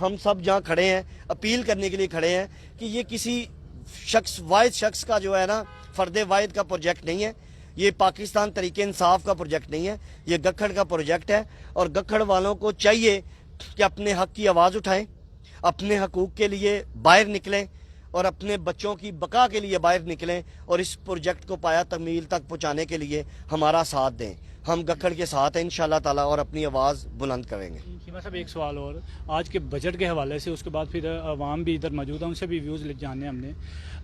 ہم سب جہاں کھڑے ہیں اپیل کرنے کے لیے کھڑے ہیں کہ یہ کسی واحد شخص کا جو ہے نا فرد واحد کا پروجیکٹ نہیں ہے، یہ پاکستان تحریک انصاف کا پروجیکٹ نہیں ہے، یہ گکھڑ کا پروجیکٹ ہے. اور گکھڑ والوں کو چاہیے کہ اپنے حق کی آواز اٹھائیں، اپنے حقوق کے لیے باہر نکلیں اور اپنے بچوں کی بقا کے لیے باہر نکلیں اور اس پروجیکٹ کو پایا تکمیل تک پہنچانے کے لیے ہمارا ساتھ دیں. ہم گکھڑ کے ساتھ ہیں انشاءاللہ تعالی اور اپنی آواز بلند کریں گے. شیما صاحب ایک سوال اور آج کے بجٹ کے حوالے سے، اس کے بعد پھر عوام بھی ادھر موجود ہیں، ان سے بھی ویوز جاننے ہم نے.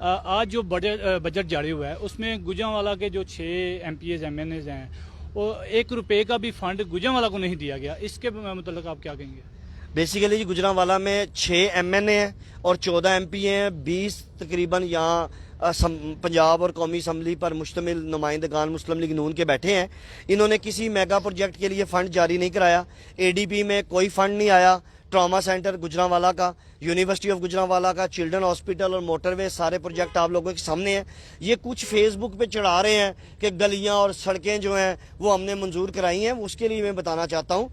آج جو بجٹ جاری ہوا ہے اس میں گوجرانوالہ کے جو 6 MPs MNAs ہیں وہ 1 روپے کا بھی فنڈ گوجرانوالہ کو نہیں دیا گیا. اس کے متعلق آپ کیا کہیں گے؟ بیسیکلی جی گوجرانوالہ میں 6 MNA ہیں اور 14 MP ہیں، 20 تقریباً یہاں پنجاب اور قومی اسمبلی پر مشتمل نمائندگان مسلم لیگ نون کے بیٹھے ہیں. انہوں نے کسی میگا پروجیکٹ کے لیے فنڈ جاری نہیں کرایا. ADP میں کوئی فنڈ نہیں آیا. ٹراما سینٹر گوجرانوالہ کا، یونیورسٹی آف گوجرانوالہ کا، چلڈرن ہاسپٹل اور موٹر وے، سارے پروجیکٹ آپ لوگوں کے سامنے ہیں. یہ کچھ فیس بک پہ چڑھا رہے ہیں کہ گلیاں اور سڑکیں جو ہیں وہ ہم نے منظور کرائی ہیں. اس کے لیے میں بتانا چاہتا ہوں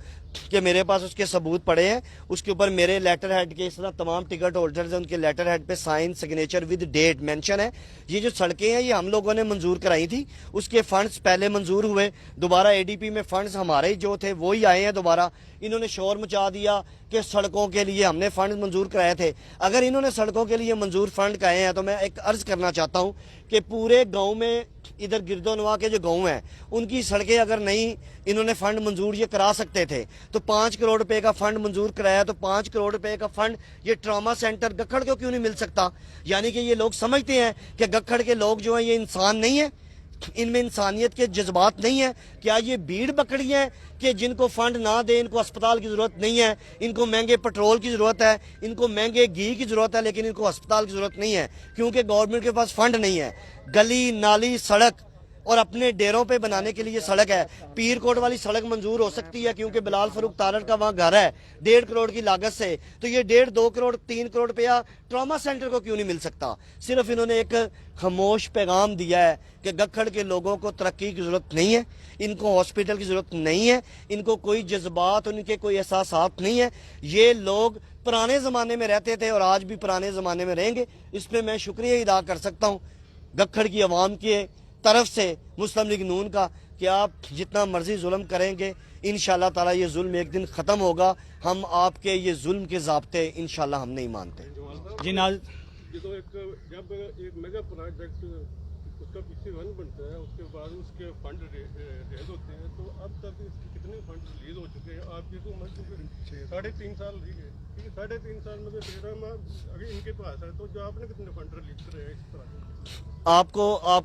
کہ میرے پاس اس کے ثبوت پڑے ہیں. اس کے اوپر میرے لیٹر ہیڈ کے، اس طرح تمام ٹکٹ ہولڈرز ہیں ان کے لیٹر ہیڈ پہ sign signature with date mention ہے. یہ جو سڑکیں ہیں یہ ہم لوگوں نے منظور کرائی تھی. اس کے فنڈز پہلے منظور ہوئے، دوبارہ ADP میں فنڈز ہمارے جو تھے وہی آئے ہیں دوبارہ. انہوں نے شور مچا دیا کہ سڑکوں کے لیے ہم نے فنڈ منظور کرائے تھے. اگر انہوں نے سڑکوں کے لیے منظور فنڈ کہے ہیں تو میں ایک عرض کرنا چاہتا ہوں کہ پورے گاؤں میں ادھر گرد و نواح کے جو گاؤں ہیں ان کی سڑکیں اگر نہیں انہوں نے فنڈ منظور یہ کرا سکتے تھے تو 5 کروڑ روپے کا فنڈ منظور کرایا تو 5 کروڑ روپے کا فنڈ یہ ٹراما سینٹر گکھڑ کو کیوں نہیں مل سکتا؟ یعنی کہ یہ لوگ سمجھتے ہیں کہ گکھڑ کے لوگ جو ہیں یہ انسان نہیں ہیں، ان میں انسانیت کے جذبات نہیں ہیں. کیا یہ بھیڑ بکری ہیں کہ جن کو فنڈ نہ دیں، ان کو اسپتال کی ضرورت نہیں ہے، ان کو مہنگے پٹرول کی ضرورت ہے، ان کو مہنگے گھی کی ضرورت ہے، لیکن ان کو اسپتال کی ضرورت نہیں ہے کیونکہ گورنمنٹ کے پاس فنڈ نہیں ہے. گلی نالی سڑک اور اپنے ڈیروں پہ بنانے کے لیے سڑک ہے. پیر کوٹ والی سڑک منظور ہو سکتی ہے کیونکہ بلال فاروق تارڑ کا وہاں گھر ہے 1.5 کروڑ کی لاگت سے. تو یہ 1.5 2 کروڑ 3 کروڑ روپیہ ٹراما سینٹر کو کیوں نہیں مل سکتا؟ صرف انہوں نے ایک خاموش پیغام دیا ہے کہ گکھڑ کے لوگوں کو ترقی کی ضرورت نہیں ہے، ان کو ہاسپٹل کی ضرورت نہیں ہے، ان کو کوئی جذبات ان کے کوئی احساسات نہیں ہے. یہ لوگ پرانے زمانے میں رہتے تھے اور آج بھی پرانے زمانے میں رہیں گے. اس پہ میں شکریہ ادا کر سکتا ہوں گکھڑ کی عوام کے طرف سے مسلم لیگ نون کا کہ آپ جتنا مرضی ظلم کریں گے انشاءاللہ تعالی یہ ظلم ایک دن ختم ہوگا. ہم آپ کے یہ ظلم کے ضابطے انشاءاللہ ہم نہیں مانتے. جی ناز جب ایک میگا پروجیکٹ اس کا PC1 بنتا ہے اس کے بعد اس کے فنڈ ریلیز ہوتے ہیں تو اب تک اس کے کتنے فنڈ ریلیز ہو چکے ہیں؟ آپ کی حکومت کو 3.5 سال رہی ہے، 3.5 سال میں 13 ماہ اگر ان کے پاس ہے تو جو آپ نے کتنے فنڈ ریلیز کرے ہیں اس طرح؟ آپ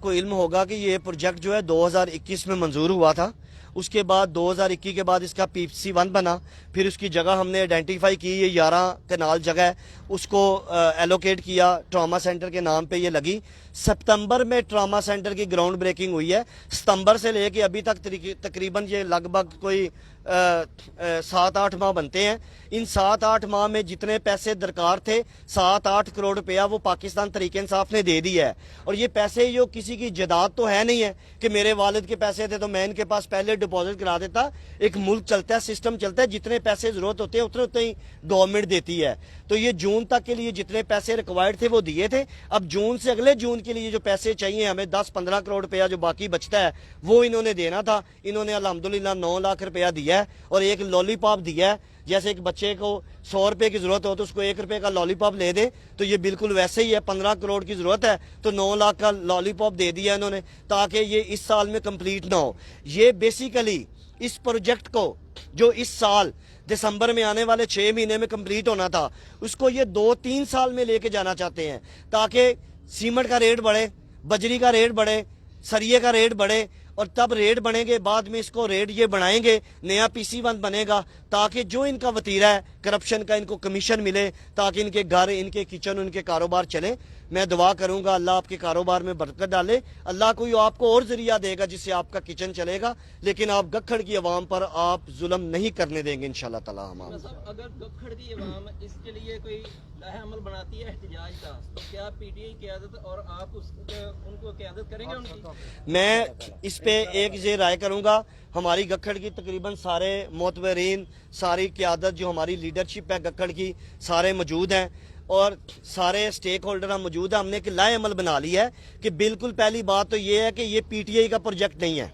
کو علم ہوگا کہ یہ پروجیکٹ جو ہے 2021 میں منظور ہوا تھا. اس کے بعد 2021 کے بعد اس کا PC1 بنا، پھر اس کی جگہ ہم نے آئیڈینٹیفائی کی، یہ 11 کنال جگہ ہے، اس کو ایلوکیٹ کیا، ٹراما سینٹر کے نام پہ یہ لگی. ستمبر میں ٹراما سینٹر کی گراؤنڈ بریکنگ ہوئی ہے. ستمبر سے لے کے ابھی تک تقریباً یہ لگ بھگ کوئی 7-8 ماہ بنتے ہیں. ان 7-8 ماہ میں جتنے پیسے درکار تھے 7-8 کروڑ روپیہ وہ پاکستان تحریک انصاف نے دے دیا ہے. اور یہ پیسے جو کسی کی جائیداد تو ہے نہیں ہے کہ میرے والد کے پیسے تھے تو میں ان کے پاس پہلے ڈپازٹ کرا دیتا. ایک ملک چلتا ہے، سسٹم چلتا ہے، جتنے پیسے ضرورت ہوتے ہیں اتنے ہی گورنمنٹ دیتی ہے. تو یہ جون تک کے لیے جتنے پیسے ریکوائرڈ تھے وہ دیے تھے. اب جون سے اگلے جون کے لیے جو پیسے چاہیے ہمیں 10-15 کروڑ روپیہ جو باقی بچتا ہے وہ انہوں نے دینا تھا. انہوں نے الحمدللہ 9 لاکھ روپیہ دیا ہے اور ایک لالی پاپ دیا ہے. جیسے ایک بچے کو 100 روپے کی ضرورت ہو تو اس کو 1 روپے کا لالی پاپ لے دے تو یہ بالکل ویسے ہی ہے. 15 کروڑ کی ضرورت ہے تو 9 لاکھ کا لالی پاپ دے دیا انہوں نے تاکہ یہ اس سال میں کمپلیٹ نہ ہو. یہ بیسیکلی اس پروجیکٹ کو جو اس سال دسمبر میں آنے والے 6 مہینے میں کمپلیٹ ہونا تھا اس کو یہ 2-3 سال میں لے کے جانا چاہتے ہیں تاکہ سیمنٹ کا ریٹ بڑھے، بجری کا ریٹ بڑھے، سریے کا ریٹ بڑھے اور تب ریٹ بڑھیں گے. بعد میں اس کو ریٹ یہ بڑھائیں گے، نیا PC1 بنے گا تاکہ جو ان کا وتیرہ ہے کرپشن کا ان کو کمیشن ملے تاکہ ان کے گھر، ان کے کچن، ان کے کاروبار چلے. میں دعا کروں گا اللہ آپ کے کاروبار میں برکت ڈالے, اللہ کوئی آپ کو اور ذریعہ دے گا جس سے آپ کا کچن چلے گا, لیکن آپ گکھڑ کی عوام پر آپ ظلم نہیں کرنے دیں گے انشاءاللہ تعالی. ہم اگر گکھڑ کی عوام اس کے لیے کوئی لائحہ عمل بناتی ہے احتجاج کا, تو کیا پی ٹی آئی قیادت اور آپ ان کو قیادت کریں گے ان کی؟ میں اس پہ ایک یہ رائے کروں گا, ہماری گکھڑ کی تقریباً سارے معتبرین, ساری قیادت جو ہماری لیڈرشپ ہے گکھڑ کی, سارے موجود ہیں اور سارے سٹیک ہولڈر ہم موجود ہیں. ہم نے ایک لائحہ عمل بنا لی ہے کہ بالکل پہلی بات تو یہ ہے کہ یہ پی ٹی آئی کا پروجیکٹ نہیں ہے,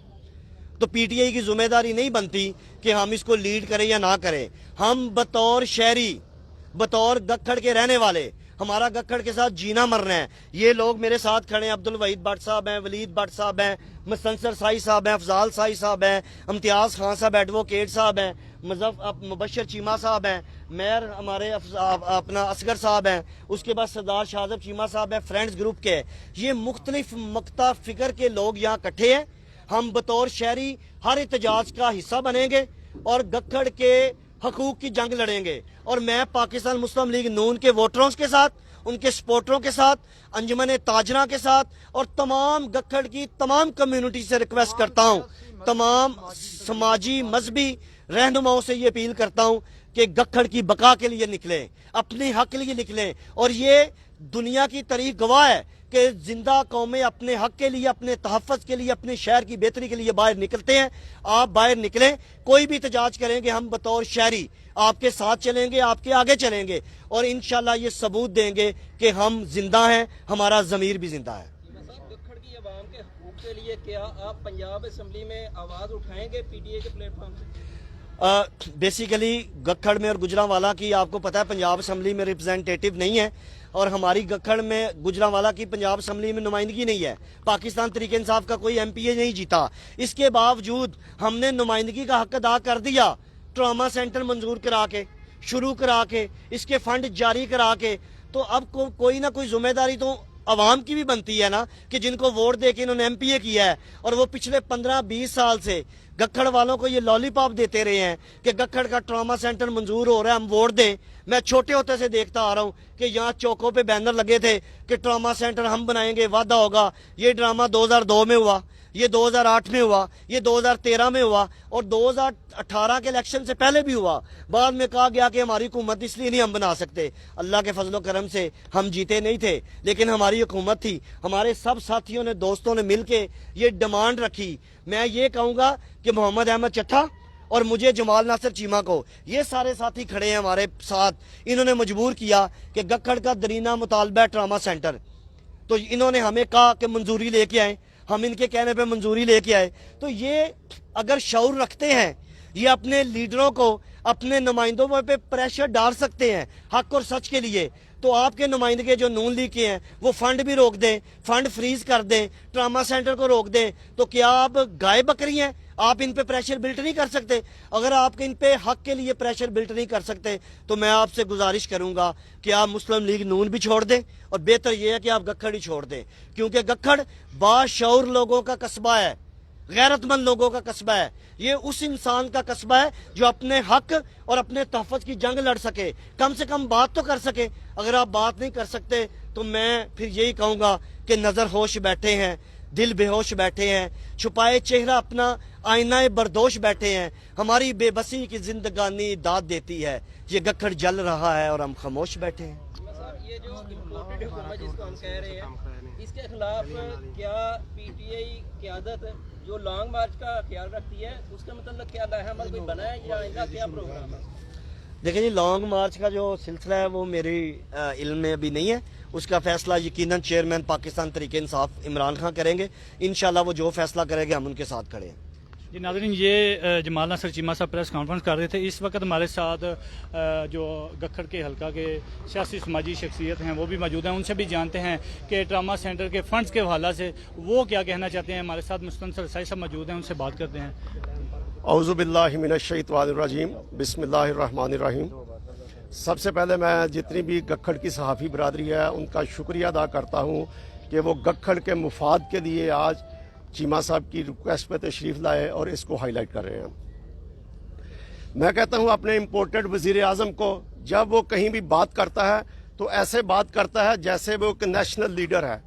تو پی ٹی آئی کی ذمہ داری نہیں بنتی کہ ہم اس کو لیڈ کریں یا نہ کریں. ہم بطور شہری, بطور گکھڑ کے رہنے والے, ہمارا گکھڑ کے ساتھ جینا مرنا ہے. یہ لوگ میرے ساتھ کھڑے ہیں, عبدالوحید بٹ صاحب ہیں, ولید بٹ صاحب ہیں, مستنصر سائی صاحب ہیں, افضال سائی صاحب ہیں, امتیاز خان صاحب ایڈوکیٹ صاحب ہیں, مبشر چیمہ صاحب ہیں, میئر ہمارے اپنا اصغر صاحب ہیں, اس کے بعد سردار شاہزب چیمہ صاحب ہیں فرینڈز گروپ کے. یہ مختلف مکتب فکر کے لوگ یہاں اکٹھے ہیں. ہم بطور شہری ہر احتجاج کا حصہ بنیں گے اور گکھڑ کے حقوق کی جنگ لڑیں گے. اور میں پاکستان مسلم لیگ نون کے ووٹروں کے ساتھ, ان کے سپورٹروں کے ساتھ, انجمن تاجرہ کے ساتھ اور تمام گکھڑ کی تمام کمیونٹی سے ریکویسٹ کرتا ہوں, تمام سماجی مذہبی رہنماؤں سے یہ اپیل کرتا ہوں کہ گکھڑ کی بقا کے لیے نکلیں, اپنے حق کے لیے نکلیں. اور یہ دنیا کی تاریخ گواہ ہے کہ زندہ قومیں اپنے حق کے لیے, اپنے تحفظ کے لیے, اپنے شہر کی بہتری کے لیے باہر نکلتے ہیں. آپ باہر نکلیں, کوئی بھی احتجاج کریں گے ہم بطور شہری آپ کے ساتھ چلیں گے, آپ کے آگے چلیں گے اور انشاءاللہ یہ ثبوت دیں گے کہ ہم زندہ ہیں, ہمارا ضمیر بھی زندہ ہے. گکھڑ کی عوام کے حقوق کے لیے کیا آپ پنجاب اسمبلی میں آواز اٹھائیں گے پی ٹی آئی کے پلیٹ فارم سے؟ بیسیکلی گکھڑ میں اور گجرانوالہ کی آپ کو پتہ ہے پنجاب اسمبلی میں ریپرزینٹیٹیو نہیں ہے, اور ہماری گکھڑ میں گجرانوالہ کی پنجاب اسمبلی میں نمائندگی نہیں ہے. پاکستان تحریک انصاف کا کوئی ایم پی اے نہیں جیتا. اس کے باوجود ہم نے نمائندگی کا حق ادا کر دیا, ٹراما سینٹر منظور کرا کے, شروع کرا کے, اس کے فنڈ جاری کرا کے. تو اب کوئی نہ کوئی ذمہ داری تو عوام کی بھی بنتی ہے نا, کہ جن کو ووٹ دے کے انہوں نے ایم پی اے کیا ہے اور وہ پچھلے 15-20 سال سے گکھڑ والوں کو یہ لالی پاپ دیتے رہے ہیں کہ گکھڑ کا ٹراما سینٹر منظور ہو رہا ہے, ہم ووٹ دیں. میں چھوٹے ہوتے سے دیکھتا آ رہا ہوں کہ یہاں چوکوں پہ بینر لگے تھے کہ ٹراما سینٹر ہم بنائیں گے, وعدہ ہوگا. یہ ڈرامہ 2002 میں ہوا, یہ 2008 میں ہوا, یہ 2013 میں ہوا اور 2018 کے الیکشن سے پہلے بھی ہوا. بعد میں کہا گیا کہ ہماری حکومت اس لیے نہیں ہم بنا سکتے. اللہ کے فضل و کرم سے ہم جیتے نہیں تھے, لیکن ہماری حکومت تھی. ہمارے سب ساتھیوں نے, دوستوں نے مل کے یہ ڈیمانڈ رکھی. میں یہ کہوں گا کہ محمد احمد چٹھا اور مجھے جمال ناصر چیمہ کو, یہ سارے ساتھی کھڑے ہیں ہمارے ساتھ, انہوں نے مجبور کیا کہ گکھڑ کا درینہ مطالبہ ہے ٹراما سینٹر. تو انہوں نے ہمیں کہا کہ منظوری لے کے آئیں, ہم ان کے کہنے پہ منظوری لے کے آئے. تو یہ اگر شعور رکھتے ہیں, یہ اپنے لیڈروں کو, اپنے نمائندوں پہ پریشر ڈال سکتے ہیں حق اور سچ کے لیے, تو آپ کے نمائندگے جو نون لیگ کے ہیں وہ فنڈ بھی روک دیں, فنڈ فریز کر دیں, ٹراما سینٹر کو روک دیں. تو کیا آپ گائے بکری ہیں؟ آپ ان پہ پریشر بلٹ نہیں کر سکتے؟ اگر آپ ان پہ حق کے لیے پریشر بلٹ نہیں کر سکتے تو میں آپ سے گزارش کروں گا کہ آپ مسلم لیگ نون بھی چھوڑ دیں, اور بہتر یہ ہے کہ آپ گکھڑ ہی چھوڑ دیں, کیونکہ گکھڑ باشعور لوگوں کا قصبہ ہے, غیرت مند لوگوں کا قصبہ ہے. یہ اس انسان کا قصبہ ہے جو اپنے حق اور اپنے تحفظ کی جنگ لڑ سکے, کم سے کم بات تو کر سکے. اگر آپ بات نہیں کر سکتے تو میں پھر یہی کہوں گا کہ نظر ہوش بیٹھے ہیں, دل بے ہوش بیٹھے ہیں, چھپائے چہرہ اپنا آئینہ بردوش بیٹھے ہیں. ہماری بے بسی کی زندگانی داد دیتی ہے, یہ گکھڑ جل رہا ہے اور ہم خاموش بیٹھے ہیں. یہ جو امپورٹڈ حکومت جس کو ہم کہہ رہے ہیں, اس کے خلاف کیا پی ٹی آئی قیادت جو لانگ مارچ کا خیال رکھتی ہے, اس کا مطلب کیا لائحہ عمل کوئی بنا ہے یا ان کا کیا پروگرام ہے؟ دیکھیں جی, لانگ مارچ کا جو سلسلہ ہے وہ میری علم میں ابھی نہیں ہے. اس کا فیصلہ یقیناً چیئرمین پاکستان تحریک انصاف عمران خان کریں گے. انشاءاللہ وہ جو فیصلہ کریں گے ہم ان کے ساتھ کھڑے ہیں. جی ناظرین, یہ جمال ناصر چیمہ صاحب پریس کانفرنس کر رہے تھے. اس وقت ہمارے ساتھ جو گکھڑ کے حلقہ کے سیاسی سماجی شخصیت ہیں وہ بھی موجود ہیں. ان سے بھی جانتے ہیں کہ ٹراما سینٹر کے فنڈز کے حوالے سے وہ کیا کہنا چاہتے ہیں. ہمارے ساتھ مستنصر سائی صاحب موجود ہیں, ان سے بات کرتے ہیں. اعوذ باللہ من الشیطان الرجیم, بسم اللہ الرحمن الرحیم. سب سے پہلے میں جتنی بھی گکھڑ کی صحافی برادری ہے ان کا شکریہ ادا کرتا ہوں کہ وہ گکھڑ کے مفاد کے لیے آج چیمہ صاحب کی ریکویسٹ پہ تشریف لائے اور اس کو ہائی لائٹ کر رہے ہیں. میں کہتا ہوں اپنے امپورٹڈ وزیر اعظم کو, جب وہ کہیں بھی بات کرتا ہے تو ایسے بات کرتا ہے جیسے وہ ایک نیشنل لیڈر ہے,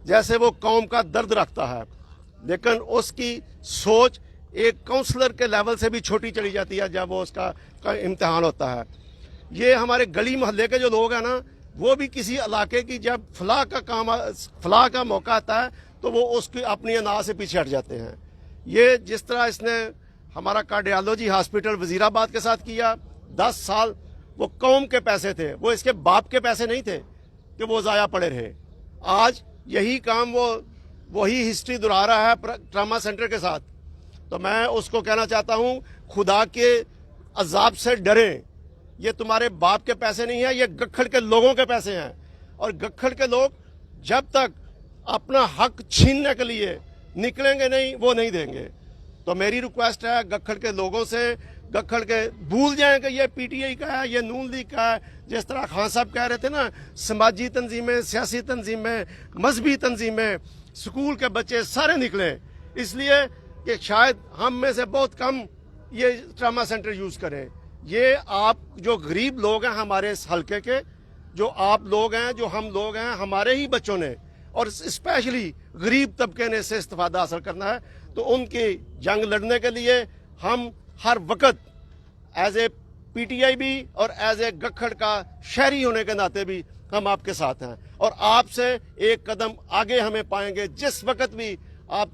جیسے وہ قوم کا درد رکھتا ہے, لیکن اس کی سوچ ایک کونسلر کے لیول سے بھی چھوٹی چلی جاتی ہے جب وہ اس کا امتحان ہوتا ہے. یہ ہمارے گلی محلے کے جو لوگ ہیں نا, وہ بھی کسی علاقے کی جب فلاح کا موقع آتا ہے تو وہ اس کی اپنی انا سے پیچھے ہٹ جاتے ہیں. یہ جس طرح اس نے ہمارا کارڈیالوجی ہاسپٹل وزیر آباد کے ساتھ کیا, 10 سال وہ قوم کے پیسے تھے, وہ اس کے باپ کے پیسے نہیں تھے کہ وہ ضائع پڑے رہے. آج یہی کام وہی ہسٹری دہرا رہا ہے ٹراما سینٹر کے ساتھ. تو میں اس کو کہنا چاہتا ہوں, خدا کے عذاب سے ڈریں. یہ تمہارے باپ کے پیسے نہیں ہیں, یہ گکھڑ کے لوگوں کے پیسے ہیں, اور گکھڑ کے لوگ جب تک اپنا حق چھیننے کے لیے نکلیں گے نہیں, وہ نہیں دیں گے. تو میری ریکویسٹ ہے گکھڑ کے لوگوں سے, گکھڑ کے بھول جائیں کہ یہ پی ٹی آئی کا ہے, یہ نون لیگ کا ہے. جس طرح خان صاحب کہہ رہے تھے نا, سماجی تنظیمیں, سیاسی تنظیمیں, مذہبی تنظیمیں, سکول کے بچے سارے نکلیں, اس لیے کہ شاید ہم میں سے بہت کم یہ ٹراما سینٹر یوز کریں. یہ آپ جو غریب لوگ ہیں ہمارے اس حلقے کے, جو آپ لوگ ہیں, جو ہم لوگ ہیں, ہمارے ہی بچوں نے اور اسپیشلی غریب طبقے نے اس سے استفادہ حاصل کرنا ہے. تو ان کی جنگ لڑنے کے لیے ہم ہر وقت as a P T I بھی اور ایز اے گکھڑ کا شہری ہونے کے ناطے بھی ہم آپ کے ساتھ ہیں, اور آپ سے ایک قدم آگے ہمیں پائیں گے جس وقت بھی آپ.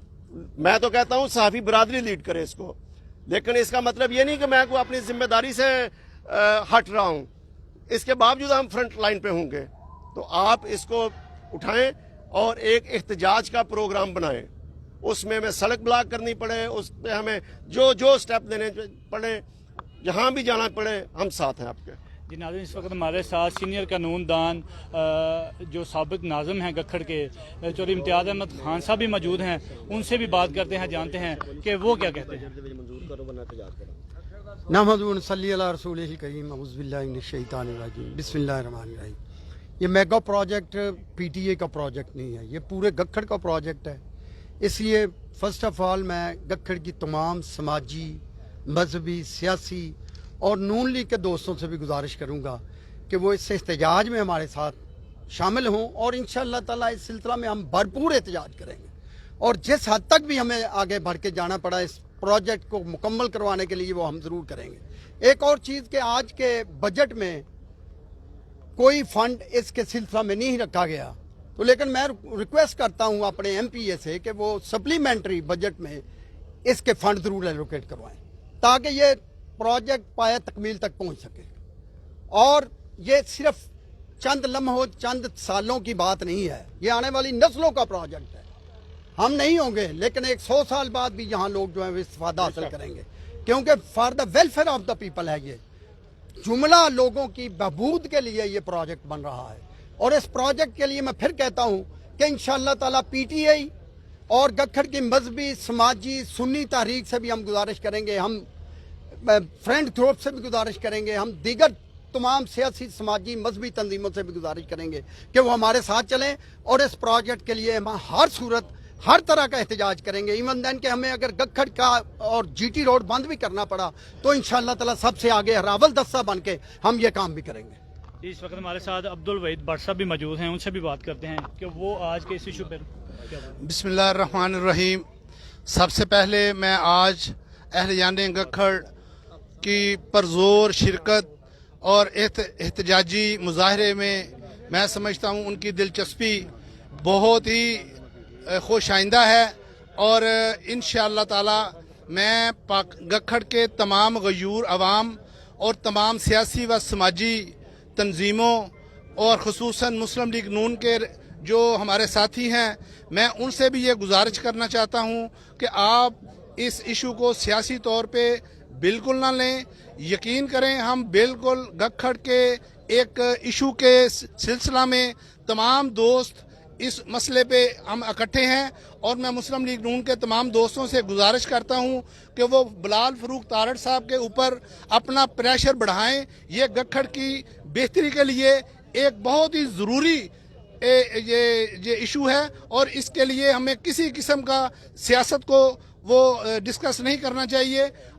میں تو کہتا ہوں صحافی برادری لیڈ کرے اس کو, لیکن اس کا مطلب یہ نہیں کہ میں کو اپنی ذمہ داری سے ہٹ رہا ہوں. اس کے باوجود ہم فرنٹ لائن پہ ہوں گے. تو آپ اس کو اٹھائیں اور ایک احتجاج کا پروگرام بنائیں. اس میں ہمیں سڑک بلاک کرنی پڑے, اس پہ ہمیں جو سٹیپ لینے پڑے, جہاں بھی جانا پڑے, ہم ساتھ ہیں آپ کے. جی ناظرین, اس وقت ہمارے ساتھ سینئر قانون دان جو سابق ناظم ہیں گکھڑ کے, چودھری امتیاز احمد خان صاحب بھی موجود ہیں. ان سے بھی بات کرتے ہیں, جانتے ہیں کہ وہ کیا کہتے ہیں. نحمد و نصلی علی رسول الکریم, اعوذ باللہ من الشیطان الرجیم, بسم اللہ الرحمن الرحیم. یہ mega project P T A کا پروجیکٹ نہیں ہے, یہ پورے گکھڑ کا پروجیکٹ ہے. اس لیے فرسٹ آف آل میں گکھڑ کی تمام سماجی, مذہبی, سیاسی اور نون لیگ کے دوستوں سے بھی گزارش کروں گا کہ وہ اس احتجاج میں ہمارے ساتھ شامل ہوں, اور انشاءاللہ تعالیٰ اس سلسلہ میں ہم بھرپور احتجاج کریں گے. اور جس حد تک بھی ہمیں آگے بڑھ کے جانا پڑا اس پروجیکٹ کو مکمل کروانے کے لیے, وہ ہم ضرور کریں گے. ایک اور چیز کہ آج کے بجٹ میں کوئی فنڈ اس کے سلسلہ میں نہیں رکھا گیا, تو لیکن میں ریکویسٹ کرتا ہوں اپنے ایم پی اے سے کہ وہ سپلیمنٹری بجٹ میں اس کے فنڈ ضرور ایلوکیٹ کروائیں, تاکہ یہ پروجیکٹ پایہ تکمیل تک پہنچ سکے. اور یہ صرف چند لمحوں, چند سالوں کی بات نہیں ہے, یہ آنے والی نسلوں کا پروجیکٹ ہے. ہم نہیں ہوں گے لیکن 100 سال بعد بھی یہاں لوگ جو ہیں وہ استفادہ حاصل کریں گے, کیونکہ for the welfare of the people ہے. یہ جملہ لوگوں کی بہبود کے لیے یہ پروجیکٹ بن رہا ہے. اور اس پروجیکٹ کے لیے میں پھر کہتا ہوں کہ انشاءاللہ تعالیٰ پی ٹی آئی اور گکھڑ کی مذہبی, سماجی, سنی تحریک سے بھی ہم گزارش کریں گے, ہم فرینڈ گروپ سے بھی گزارش کریں گے, ہم دیگر تمام سیاسی, سماجی, مذہبی تنظیموں سے بھی گزارش کریں گے کہ وہ ہمارے ساتھ چلیں, اور اس پروجیکٹ کے لیے ہم ہر صورت, ہر طرح کا احتجاج کریں گے. ایون دین کہ ہمیں اگر گکھڑ کا اور جی ٹی روڈ بند بھی کرنا پڑا تو انشاءاللہ تعالیٰ سب سے آگے راول دستہ بن کے ہم یہ کام بھی کریں گے. اس وقت ہمارے ساتھ عبدالوحید بٹ صاحب بھی موجود ہیں, ان سے بھی بات کرتے ہیں کہ وہ آج کے اس ایشو پر. بسم اللہ الرحمن الرحیم. سب سے پہلے میں آج اہلیان گکھڑ کی پرزور شرکت اور احتجاجی مظاہرے میں سمجھتا ہوں ان کی دلچسپی بہت ہی خوش آئندہ ہے, اور انشاءاللہ تعالی میں گکھڑ کے تمام غیور عوام اور تمام سیاسی و سماجی تنظیموں اور خصوصاً مسلم لیگ نون کے جو ہمارے ساتھی ہیں, میں ان سے بھی یہ گزارش کرنا چاہتا ہوں کہ آپ اس ایشو کو سیاسی طور پہ بالکل نہ لیں. یقین کریں, ہم بالکل گکھڑ کے ایک ایشو کے سلسلہ میں تمام دوست اس مسئلے پہ ہم اکٹھے ہیں, اور میں مسلم لیگ نون کے تمام دوستوں سے گزارش کرتا ہوں کہ وہ بلال فروخ تارڑ صاحب کے اوپر اپنا پریشر بڑھائیں. یہ گکھڑ کی بہتری کے لیے ایک بہت ہی ضروری یہ ایشو ہے, اور اس کے لیے ہمیں کسی قسم کا سیاست کو وہ ڈسکس نہیں کرنا چاہیے.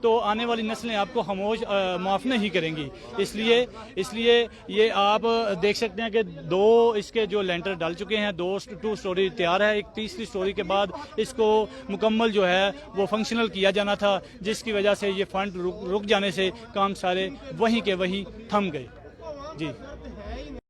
تو آنے والی نسلیں آپ کو خاموش معاف نہیں کریں گی. اس لیے یہ آپ دیکھ سکتے ہیں کہ 2 اس کے جو لینٹر ڈال چکے ہیں, 2 سٹوری تیار ہے, ایک تیسری سٹوری کے بعد اس کو مکمل جو ہے وہ فنکشنل کیا جانا تھا, جس کی وجہ سے یہ فنڈ رک جانے سے کام سارے وہیں کے وہیں تھم گئے. جی